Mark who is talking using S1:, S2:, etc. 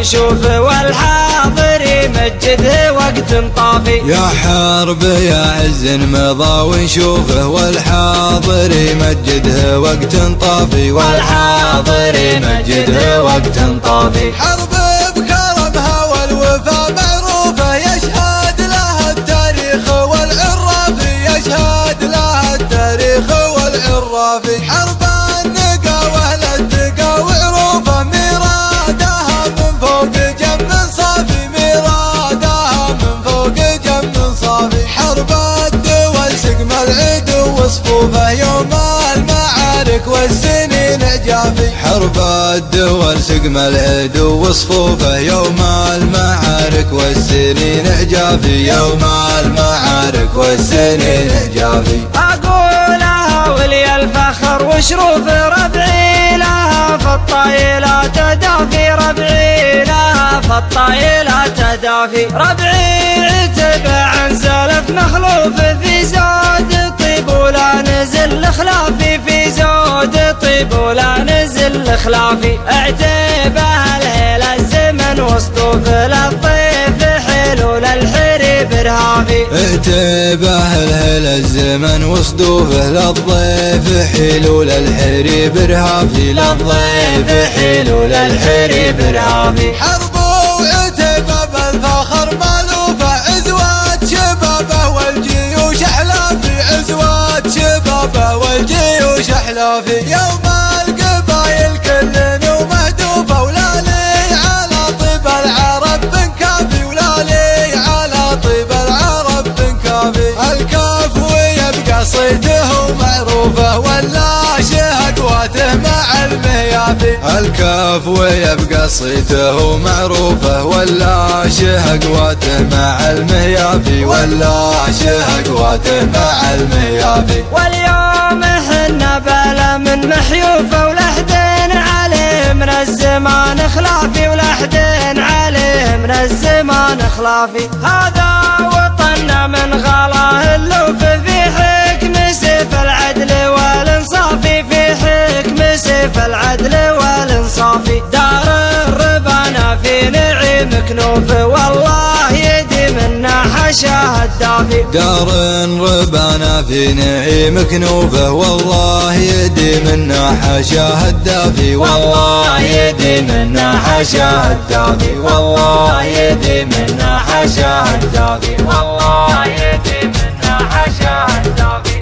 S1: ونشوف والحاضر يمجده وقت طافي.
S2: يا حرب يا عز مضى ونشوفه والحاضر يمجده وقت طافي،
S1: والحاضر يمجده وقت طافي.
S2: حرب بكرمها والوفا معروفة يشهد لها التاريخ والعرافي، يشهد لها التاريخ والعرافي. حرب النقا واهل التقى وعروفه ميرادها من فوق جم صافي، ميرادها من فوق جم صافي. حرب الدول سقم العدو وصفوفه يوم المعارك والسنين جافي. حرب الدول سقم العدو وصفوفه يوم المعارك والسنين جافي، يوم المعارك والسنين جافي.
S1: أقولها ولي الفخر وشروف ربعي لها في الطايلة تدافي، ربعي لها في الطايلة تدافي. ربعي عتب عن سلف مخلوف في زود طيب ولا نزل خلافي، في زود طيب ولا نزل خلافي. اعتبه الهيل الزمن وسطوف للطيف حلول الحريب رهافي.
S2: اعتبه الهيل الزمن وصدوفه للضيف حلول الحريب رهافي،
S1: للضيف حلول الحريب رهافي.
S2: حرب وعتبه بالفخر مالوفه عزوات شبابه والجيوش احلافي، عزوات شبابه والجيوش احلافي. يوم القبايل كل ومهدوفه ولا لي على طيب العرب بن كافي، ولا لي على طيب العرب بن كافي. الكاف ويبقى صيته معروفه ولا شهد قواته مع المهيافي. الكاف ويبقى صيته معروفه ولا شه قواته مع المهيافي، ولا شه قواته مع المهيافي.
S1: واليوم حنا بلا من محيوفه ولحدين عليه من الزمان خلافي، ولحدين عليه من الزمان خلافي. هذا وطننا من غلاه اللوف في حكم سيف العدل والانصافي، في حكم سيف العدل والانصافي. دار الربانا في نعيم كنوف والله يدي منا حشاه الدافي.
S2: دار ربانا في نعيم كنوفه والله يدي منا حشاه الدافي،
S1: والله يدي منا حشاه الدافي، والله يدي منا حشاه الدافي، والله يدي منا حشاه الدافي.